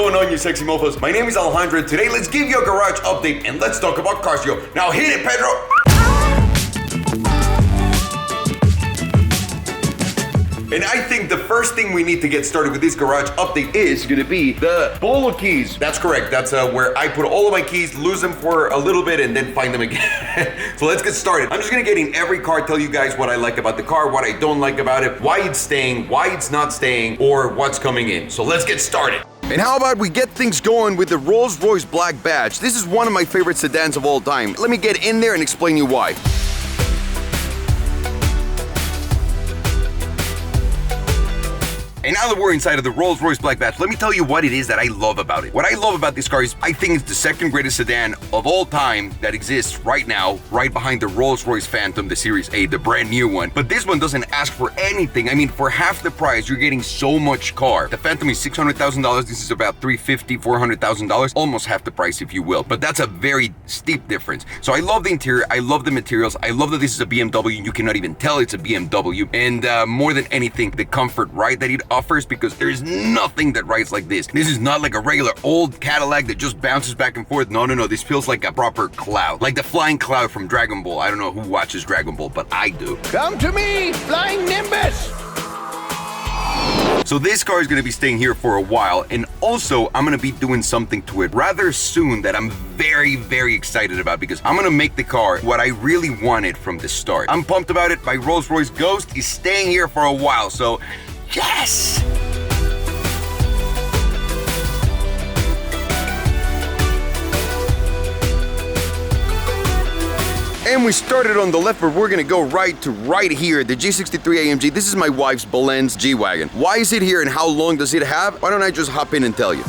going on, you sexy mofos? My name is Alejandro, and today let's give you a garage update and let's talk about cars, yo. Now hit it, Pedro! And I think the first thing we need to get started with this garage update is gonna be the bolo keys. That's correct. That's where I put all of my keys, lose them for a little bit, and then find them again. So let's get started. I'm just gonna get in every car, tell you guys what I like about the car, what I don't like about it, why it's staying, why it's not staying, or what's coming in. So let's get started. And how about we get things going with the Rolls-Royce Black Badge? This is one of my favorite sedans of all time. Let me get in there and explain you why. And now that we're inside of the Rolls-Royce Black Badge, let me tell you what it is that I love about it. What I love about this car is I think it's the second greatest sedan of all time that exists right now, right behind the Rolls-Royce Phantom, the Series 8, the brand new one. But this one doesn't ask for anything. I mean, for half the price, you're getting so much car. The Phantom is $600,000. This is about $350,000, $400,000, almost half the price, if you will. But that's a very steep difference. So I love the interior. I love the materials. I love that this is a BMW. You cannot even tell it's a BMW. And more than anything, the comfort ride that it offers, because there's nothing that rides like this. This is not like a regular old Cadillac that just bounces back and forth. No. This feels like a proper cloud. Like the flying cloud from Dragon Ball. I don't know who watches Dragon Ball, but I do. Come to me, flying Nimbus! So this car is going to be staying here for a while, and also I'm going to be doing something to it rather soon that I'm very, very excited about, because I'm going to make the car what I really wanted from the start. I'm pumped about it. My Rolls-Royce Ghost is staying here for a while, so yes! And we started on the left, but we're gonna go right to right here, the G63 AMG. This is my wife's Belen's G-Wagon. Why is it here and how long does it have? Why don't I just hop in and tell you?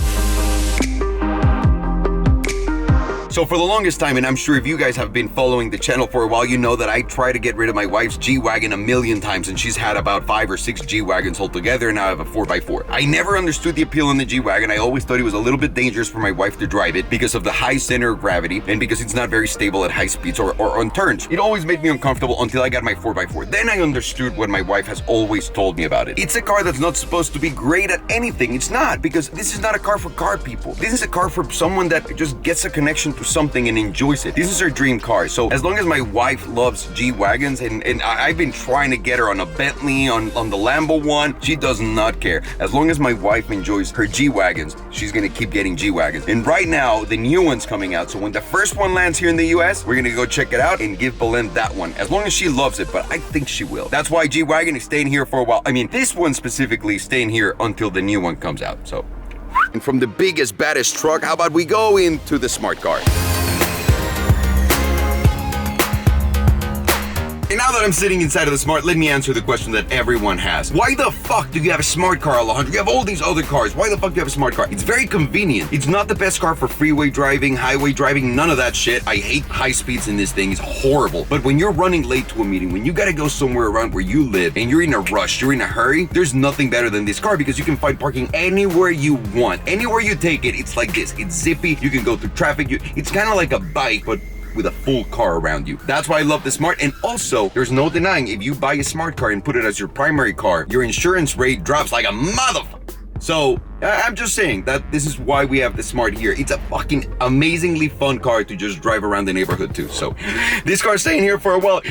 So for the longest time, and I'm sure if you guys have been following the channel for a while, you know that I try to get rid of my wife's G-Wagon a million times, and she's had about 5 or 6 G-Wagons altogether, and now I have a 4x4. I never understood the appeal in the G-Wagon. I always thought it was a little bit dangerous for my wife to drive it because of the high center of gravity and because it's not very stable at high speeds or on turns. It always made me uncomfortable until I got my 4x4. Then I understood what my wife has always told me about it. It's a car that's not supposed to be great at anything. It's not, because this is not a car for car people. This is a car for someone that just gets a connection to something and enjoys it. This is her dream car. So as long as my wife loves G-Wagons, and I've been trying to get her on a Bentley, on the Lambo one, she does not care. As long as my wife enjoys her G-Wagons, she's gonna keep getting G-Wagons. And right now, the new one's coming out. So when the first one lands here in the US, we're gonna go check it out and give Belen that one, as long as she loves it, but I think she will. That's why G-Wagon is staying here for a while. I mean, this one specifically is staying here until the new one comes out, so. And from the biggest, baddest truck, how about we go into the smart car? And now that I'm sitting inside of the Smart, let me answer the question that everyone has. Why the fuck do you have a smart car, Alejandro? You have all these other cars. Why the fuck do you have a smart car? It's very convenient. It's not the best car for freeway driving, highway driving, none of that shit. I hate high speeds in this thing. It's horrible. But when you're running late to a meeting, when you gotta go somewhere around where you live and you're in a rush, you're in a hurry, there's nothing better than this car, because you can find parking anywhere you want. Anywhere you take it, it's like this. It's zippy. You can go through traffic. It's kind of like a bike, but with a full car around you. That's why I love the Smart. And also, there's no denying, if you buy a smart car and put it as your primary car, your insurance rate drops like a motherfucker. So I'm just saying that this is why we have the Smart here. It's a fucking amazingly fun car to just drive around the neighborhood too. So this car's staying here for a while.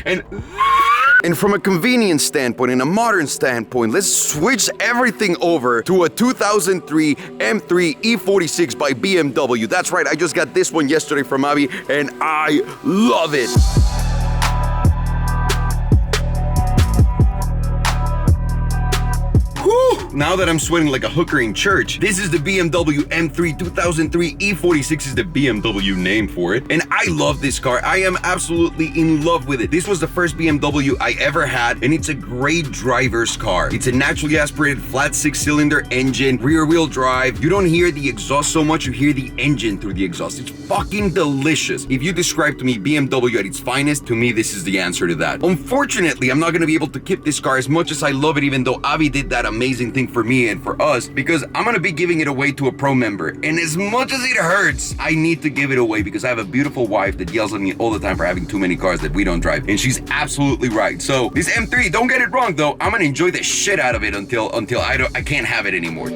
And from a convenience standpoint and a modern standpoint, let's switch everything over to a 2003 M3 E46 by BMW. That's right, I just got this one yesterday from Abby, and I love it. Now that I'm sweating like a hooker in church, this is the BMW M3 2003 E46 is the BMW name for it. And I love this car. I am absolutely in love with it. This was the first BMW I ever had, and it's a great driver's car. It's a naturally aspirated flat 6-cylinder engine, rear wheel drive. You don't hear the exhaust so much, you hear the engine through the exhaust. It's fucking delicious. If you describe to me BMW at its finest, to me this is the answer to that. Unfortunately, I'm not gonna be able to keep this car as much as I love it, even though Avi did that amazing thing for me and for us, because I'm gonna be giving it away to a pro member. And as much as it hurts, I need to give it away because I have a beautiful wife that yells at me all the time for having too many cars that we don't drive. And she's absolutely right. So this M3, don't get it wrong though, I'm gonna enjoy the shit out of it until I can't have it anymore.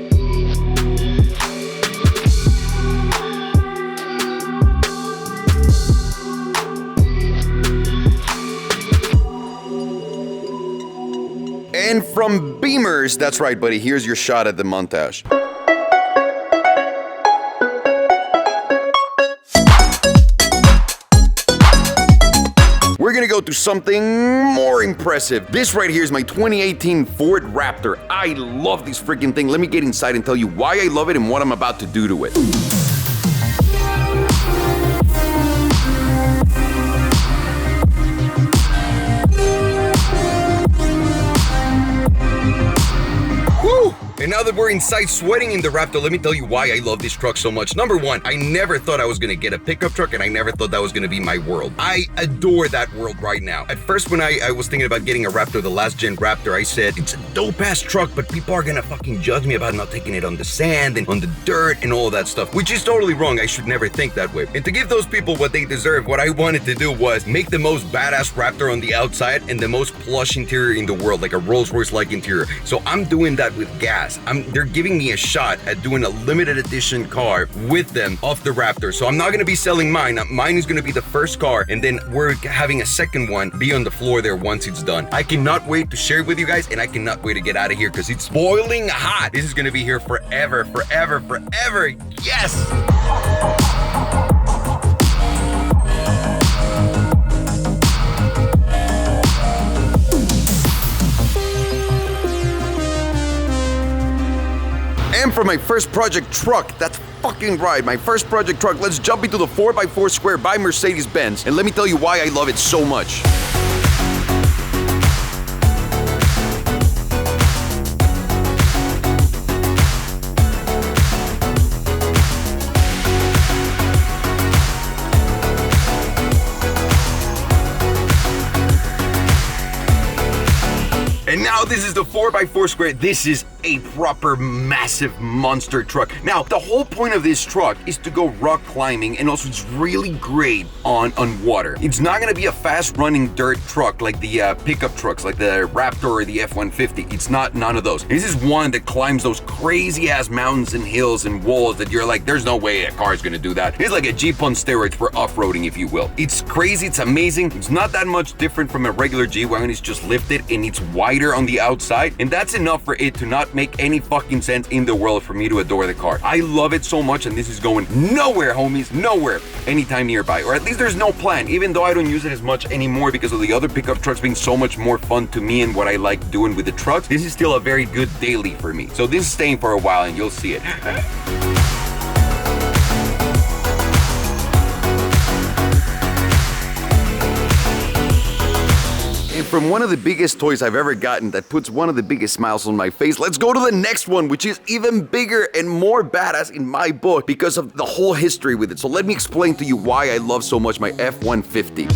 And from Beamers, that's right, buddy, here's your shot at the montage. We're gonna go to something more impressive. This right here is my 2018 Ford Raptor. I love this freaking thing. Let me get inside and tell you why I love it and what I'm about to do to it. And now that we're inside sweating in the Raptor, let me tell you why I love this truck so much. Number one, I never thought I was gonna get a pickup truck, and I never thought that was gonna be my world. I adore that world right now. At first, when I was thinking about getting a Raptor, the last gen Raptor, I said, it's a dope ass truck, but people are gonna fucking judge me about not taking it on the sand and on the dirt and all that stuff, which is totally wrong. I should never think that way. And to give those people what they deserve, what I wanted to do was make the most badass Raptor on the outside and the most plush interior in the world, like a Rolls Royce-like interior. So I'm doing that with gas. They're giving me a shot at doing a limited edition car with them off the Raptor. So I'm not going to be selling mine. Mine is going to be the first car, and then we're having a second one be on the floor there once it's done. I cannot wait to share it with you guys, and I cannot wait to get out of here because it's boiling hot. This is going to be here forever, forever, forever. Yes! And for my first project truck, that's fucking right, my first project truck, let's jump into the 4x4 Square by Mercedes-Benz, and let me tell you why I love it so much. And now this is the 4x4 Square. This is a proper massive monster truck. Now, the whole point of this truck is to go rock climbing, and also it's really great on water. It's not gonna be a fast running dirt truck like the pickup trucks, like the Raptor or the F-150. It's not none of those. This is one that climbs those crazy ass mountains and hills and walls that you're like, there's no way a car is gonna do that. It's like a Jeep on steroids for off-roading, if you will. It's crazy, it's amazing. It's not that much different from a regular G-Wagon. It's just lifted and it's wider on the outside, and that's enough for it to not make any fucking sense in the world for me to adore the car. I love it so much, and this is going nowhere, homies, nowhere anytime nearby, or at least there's no plan, even though I don't use it as much anymore because of the other pickup trucks being so much more fun to me and what I like doing with the trucks. This is still a very good daily for me, so this is staying for a while and you'll see it. From one of the biggest toys I've ever gotten that puts one of the biggest smiles on my face, let's go to the next one, which is even bigger and more badass in my book because of the whole history with it. So let me explain to you why I love so much my F-150.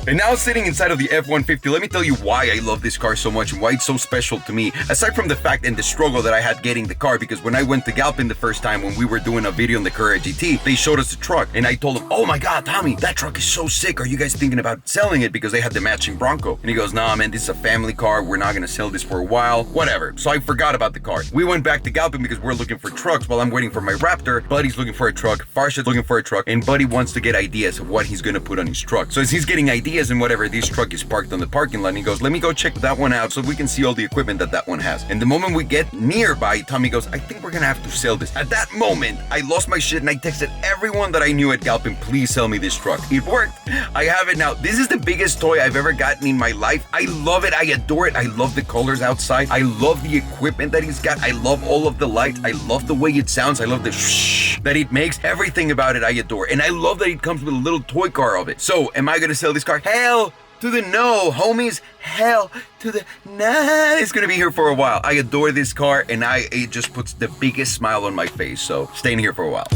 And now sitting inside of the F-150, let me tell you why I love this car so much and why it's so special to me. Aside from the fact and the struggle that I had getting the car, because when I went to Galpin the first time when we were doing a video on the Carrera GT, they showed us the truck and I told them, oh my God, Tommy, that truck is so sick. Are you guys thinking about selling it? Because they had the matching Bronco. And he goes, nah, man, this is a family car. We're not gonna sell this for a while, whatever. So I forgot about the car. We went back to Galpin because we're looking for trucks while I'm waiting for my Raptor. Buddy's looking for a truck, Farshad's looking for a truck, and Buddy wants to get ideas of what he's gonna put on his truck. So as he's getting ideas and whatever, this truck is parked on the parking lot, and he goes, let me go check that one out so we can see all the equipment that one has. And the moment we get nearby, Tommy goes, I think we're gonna have to sell this. At that moment, I lost my shit and I texted everyone that I knew at Galpin, please sell me this truck. It worked. I have it now. This is the biggest toy I've ever gotten in my life. I love it. I adore it. I love the colors outside. I love the equipment that he's got. I love all of the lights. I love the way it sounds. I love the shh that it makes. Everything about it I adore. And I love that it comes with a little toy car of it. So, am I gonna sell this car? Hell to the no, homies. Hell to the nah. It's gonna be here for a while. I adore this car, and it just puts the biggest smile on my face. So staying here for a while.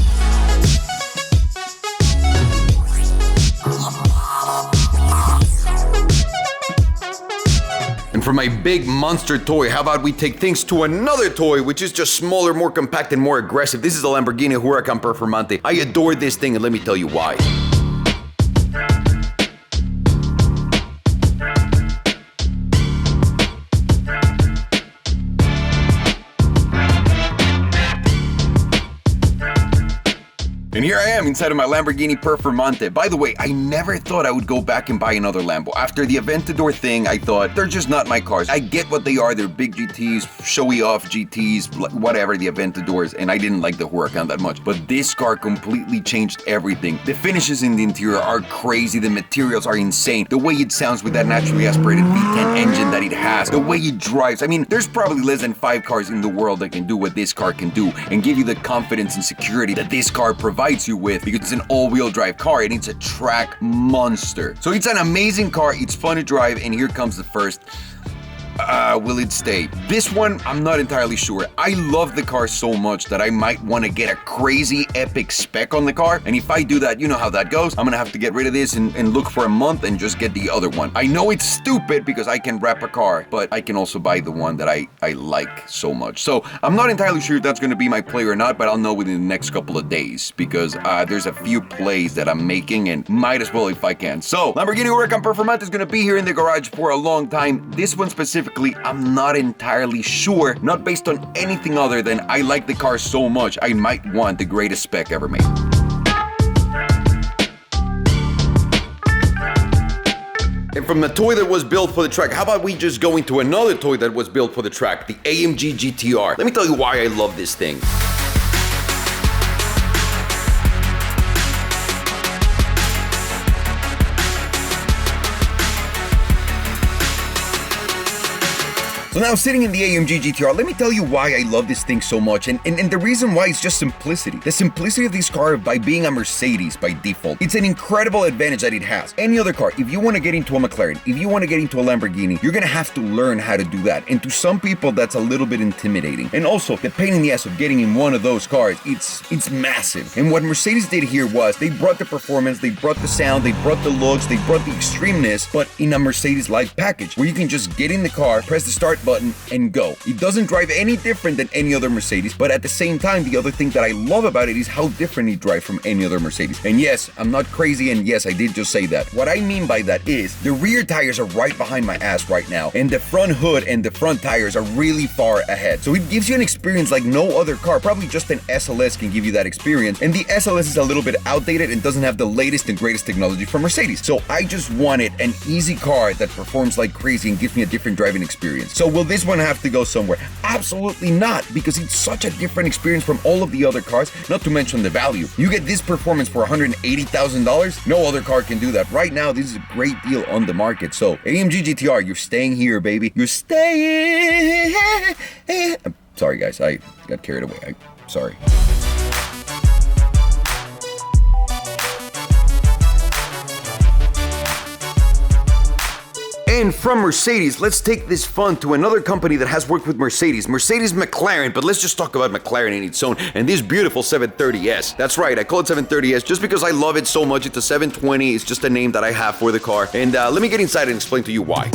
And for my big monster toy, how about we take things to another toy, which is just smaller, more compact, and more aggressive. This is the Lamborghini Huracan Performante. I adore this thing, and let me tell you why. And here I am inside of my Lamborghini Performante. By the way, I never thought I would go back and buy another Lambo. After the Aventador thing, I thought, they're just not my cars. I get what they are. They're big GTs, showy off GTs, whatever, the Aventadors, and I didn't like the Huracan that much. But this car completely changed everything. The finishes in the interior are crazy. The materials are insane. The way it sounds with that naturally aspirated V10 engine that it has. The way it drives. I mean, there's probably less than 5 cars in the world that can do what this car can do and give you the confidence and security that this car provides you with, because it's an all-wheel drive car and it's a track monster. So it's an amazing car. It's fun to drive, and here comes the first. Will it stay? This one, I'm not entirely sure. I love the car so much that I might want to get a crazy epic spec on the car. And if I do that, you know how that goes. I'm going to have to get rid of this and look for a month and just get the other one. I know it's stupid because I can wrap a car, but I can also buy the one that I like so much. So I'm not entirely sure if that's going to be my play or not, but I'll know within the next couple of days, because there's a few plays that I'm making and might as well if I can. So Lamborghini Huracan Performante is going to be here in the garage for a long time. This one specifically, I'm not entirely sure, not based on anything other than I like the car so much, I might want the greatest spec ever made. And from the toy that was built for the track, how about we just go into another toy that was built for the track, the AMG GTR. Let me tell you why I love this thing. So now sitting in the AMG GTR, let me tell you why I love this thing so much, and the reason why is just simplicity. The simplicity of this car by being a Mercedes by default. It's an incredible advantage that it has. Any other car, if you want to get into a McLaren, if you want to get into a Lamborghini, you're going to have to learn how to do that. And to some people, that's a little bit intimidating. And also, the pain in the ass of getting in one of those cars, it's massive. And what Mercedes did here was, they brought the performance, they brought the sound, they brought the looks, they brought the extremeness, but in a Mercedes Live package, where you can just get in the car, press the start button, and go. It doesn't drive any different than any other Mercedes, but at the same time, the other thing that I love about it is how different it drives from any other Mercedes. And yes, I'm not crazy, and yes, I did just say that. What I mean by that is, the rear tires are right behind my ass right now, and the front hood and the front tires are really far ahead. So it gives you an experience like no other car. Probably just an SLS can give you that experience, and the SLS is a little bit outdated and doesn't have the latest and greatest technology from Mercedes. So I just wanted an easy car that performs like crazy and gives me a different driving experience. So will this one have to go somewhere? Absolutely not, because it's such a different experience from all of the other cars, not to mention the value. You get this performance for $180,000. No other car can do that. Right now, this is a great deal on the market. So AMG GTR, you're staying here, baby. You're staying. I'm sorry, guys. I got carried away. Sorry. And from Mercedes, let's take this fun to another company that has worked with Mercedes, McLaren, but let's just talk about McLaren in its own, and this beautiful 730S. That's right, I call it 730S just because I love it so much. It's a 720, it's just a name that I have for the car, and let me get inside and explain to you why.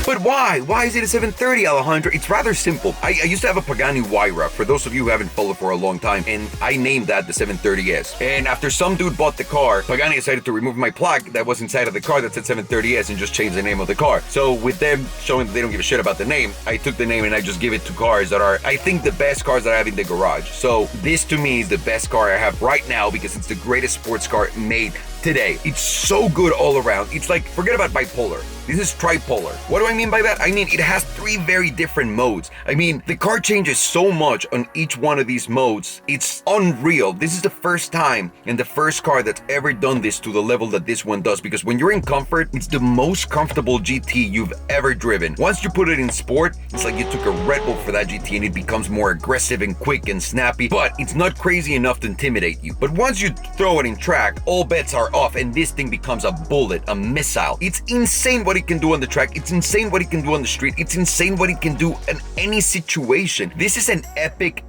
But why? Why is it a 730, Alejandro? It's rather simple. I used to have a Pagani Huayra, for those of you who haven't followed for a long time, and I named that the 730S. And after some dude bought the car, Pagani decided to remove my plaque that was inside of the car that said 730S and just change the name of the car. So with them showing that they don't give a shit about the name, I took the name and I just give it to cars that are, I think, the best cars that I have in the garage. So this to me is the best car I have right now because it's the greatest sports car made today. It's so good all around. It's like, forget about bipolar. This is tripolar. What do I mean by that? I mean, it has 3 very different modes. I mean, the car changes so much on each one of these modes. It's unreal. This is the first time and the first car that's ever done this to the level that this one does, because when you're in comfort, it's the most comfortable GT you've ever driven. Once you put it in sport, it's like you took a Red Bull for that GT and it becomes more aggressive and quick and snappy, but it's not crazy enough to intimidate you. But once you throw it in track, all bets are off and this thing becomes a bullet, a missile. It's insane what it can do on the track. It's insane what it can do on the street. It's insane what it can do in any situation. This is an epic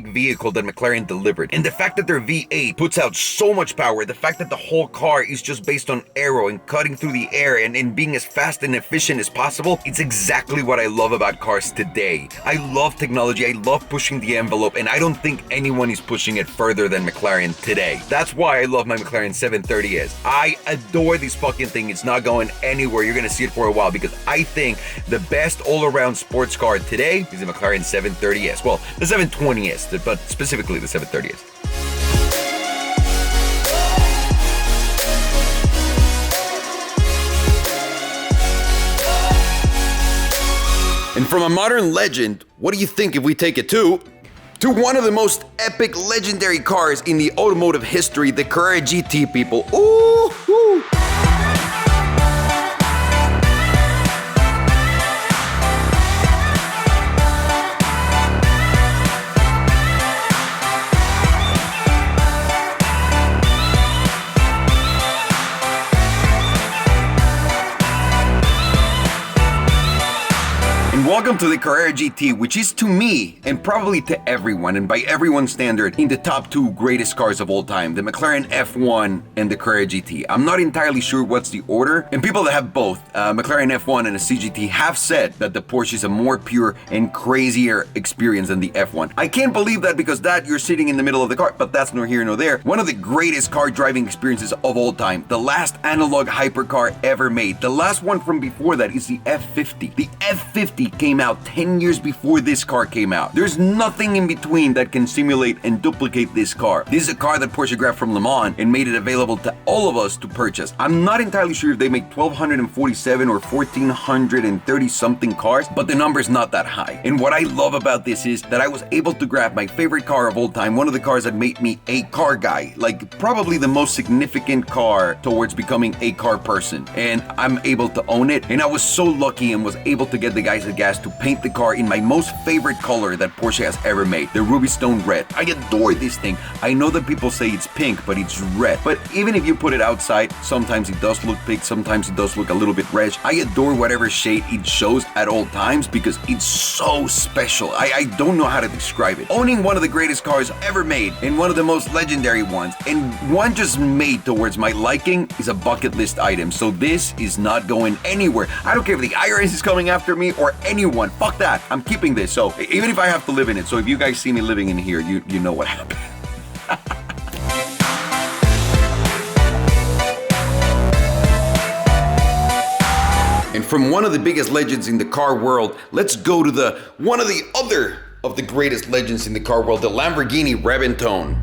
vehicle that McLaren delivered. And the fact that their V8 puts out so much power, the fact that the whole car is just based on aero and cutting through the air and being as fast and efficient as possible, it's exactly what I love about cars today. I love technology. I love pushing the envelope, and I don't think anyone is pushing it further than McLaren today. That's why I love my McLaren 730 730S. I adore this fucking thing. It's not going anywhere. You're gonna see it for a while because I think the best all-around sports car today is the McLaren 730S. Well, the 720S, but specifically the 730S. And from a modern legend, what do you think if we take it to one of the most epic legendary cars in the automotive history, the Carrera GT, people. Ooh, ooh. Welcome to the Carrera GT, which is to me, and probably to everyone, and by everyone's standard, in the top two greatest cars of all time, the McLaren F1 and the Carrera GT. I'm not entirely sure what's the order, and people that have both, McLaren F1 and a CGT, have said that the Porsche is a more pure and crazier experience than the F1. I can't believe that because you're sitting in the middle of the car, but that's nor here nor there. One of the greatest car driving experiences of all time, the last analog hypercar ever made. The last one from before that is the F50. The F50 came out 10 years before this car came out. There's nothing in between that can simulate and duplicate this car. This is a car that Porsche grabbed from Le Mans and made it available to all of us to purchase. I'm not entirely sure if they make 1,247 or 1,430 something cars, but the number is not that high. And what I love about this is that I was able to grab my favorite car of all time, one of the cars that made me a car guy, like probably the most significant car towards becoming a car person. And I'm able to own it. And I was so lucky and was able to get the guys at Gas to paint the car in my most favorite color that Porsche has ever made, the Ruby Stone Red. I adore this thing. I know that people say it's pink, but it's red. But even if you put it outside, sometimes it does look pink, sometimes it does look a little bit red. I adore whatever shade it shows at all times because it's so special. I don't know how to describe it. Owning one of the greatest cars ever made and one of the most legendary ones, and one just made towards my liking, is a bucket list item. So this is not going anywhere. I don't care if the IRS is coming after me or anyone. Fuck that. I'm keeping this. So even if I have to live in it, so if you guys see me living in here, you know what happened. And from one of the biggest legends in the car world, let's go to one of the other of the greatest legends in the car world, the Lamborghini Reventon.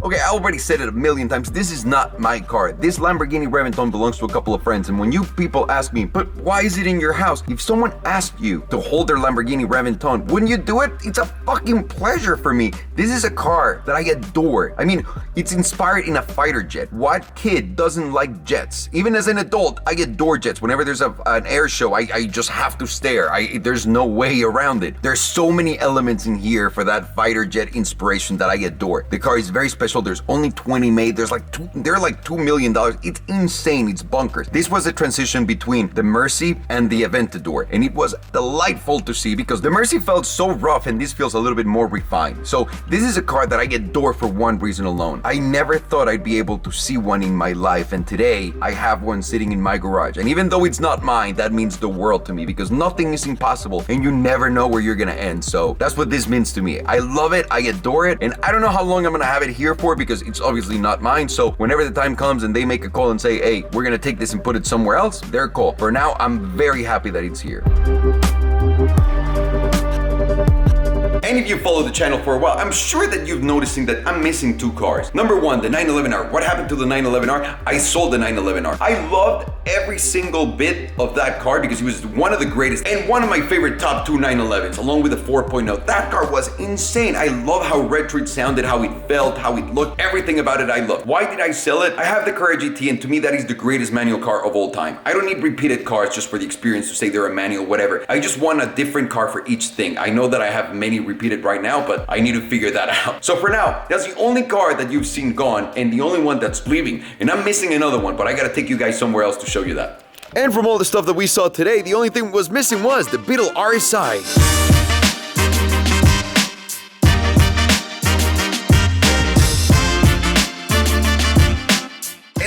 Okay, I already said it a million times. This is not my car. This Lamborghini Reventon belongs to a couple of friends. And when you people ask me, but why is it in your house? If someone asked you to hold their Lamborghini Reventon, wouldn't you do it? It's a fucking pleasure for me. This is a car that I adore. I mean, it's inspired in a fighter jet. What kid doesn't like jets? Even as an adult, I adore jets. Whenever there's an air show, I just have to stare. There's no way around it. There's so many elements in here for that fighter jet inspiration that I adore. The car is very special. There's only 20 made. They're like $2 million. It's insane. It's bonkers. This was a transition between the Mercy and the Aventador, and it was delightful to see because the Mercy felt so rough and this feels a little bit more refined. So this is a car that I adore for one reason alone. I never thought I'd be able to see one in my life, and today I have one sitting in my garage. And even though it's not mine, that means the world to me because nothing is impossible and you never know where you're gonna end. So that's what this means to me. I love it. I adore it. And I don't know how long I'm gonna have it here for because it's obviously not mine. So whenever the time comes and they make a call and say, hey, we're gonna take this and put it somewhere else, their call. For now, I'm very happy that it's here. And if you follow the channel for a while, I'm sure that you're noticing that I'm missing two cars. Number one, the 911R. What happened to the 911R? I sold the 911R. I loved every single bit of that car because it was one of the greatest and one of my favorite top two 911s, along with the 4.0. That car was insane. I love how retro it sounded, how it felt, how it looked, everything about it I loved. Why did I sell it? I have the Carrera GT, and to me, that is the greatest manual car of all time. I don't need repeated cars just for the experience to say they're a manual, whatever. I just want a different car for each thing. I know that I have many repeated right now, but I need to figure that out. So for now, that's the only car that you've seen gone and the only one that's leaving. And I'm missing another one, but I gotta take you guys somewhere else to show you that. And from all the stuff that we saw today, the only thing was missing was the Beetle RSI.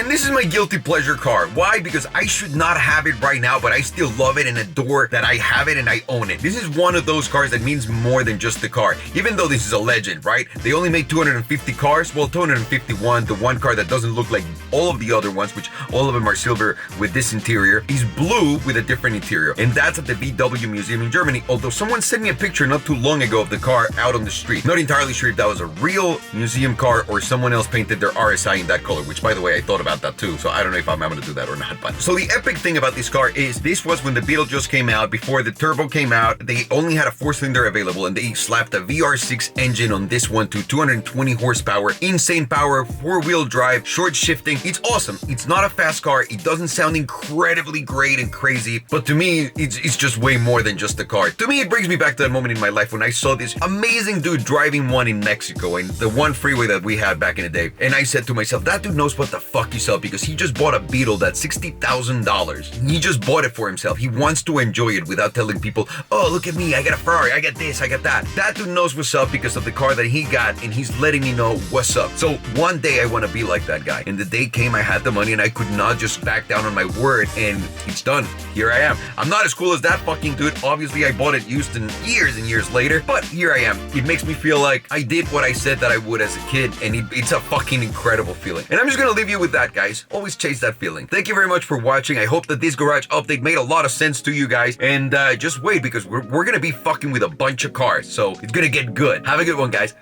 This is my guilty pleasure car. Why? Because I should not have it right now, but I still love it and adore that I have it and I own it. This is one of those cars that means more than just the car. Even though this is a legend, right? They only made 250 cars. Well, 251. The one car that doesn't look like all of the other ones, which all of them are silver with this interior, is blue with a different interior. And that's at the VW Museum in Germany. Although someone sent me a picture not too long ago of the car out on the street. Not entirely sure if that was a real museum car or someone else painted their RSI in that color, which by the way, I thought about that too. So I don't know if I'm able to do that or not. But so the epic thing about this car is this was when the Beetle just came out, before the turbo came out. They only had a 4-cylinder available and they slapped a VR6 engine on this one to 220 horsepower, insane power, 4-wheel drive, short shifting. It's awesome. It's not a fast car. It doesn't sound incredibly great and crazy, but to me, it's just way more than just a car. To me, it brings me back to that moment in my life when I saw this amazing dude driving one in Mexico and the one freeway that we had back in the day. And I said to myself, that dude knows what the fuck he's up, because he just bought a Beetle that's $60,000. He just bought it for himself. He wants to enjoy it without telling people, oh, look at me, I got a Ferrari, I got this, I got that. That dude knows what's up because of the car that he got, and he's letting me know what's up. So one day I want to be like that guy. And the day came, I had the money and I could not just back down on my word, and it's done. Here I am. I'm not as cool as that fucking dude. Obviously, I bought it used and years later, but here I am. It makes me feel like I did what I said that I would as a kid, and it's a fucking incredible feeling. And I'm just gonna leave you with that, guys. Always chase that feeling. Thank you very much for watching. I hope that this garage update made a lot of sense to you guys, and just wait, because we're gonna be fucking with a bunch of cars, so it's gonna get good. Have a good one, guys.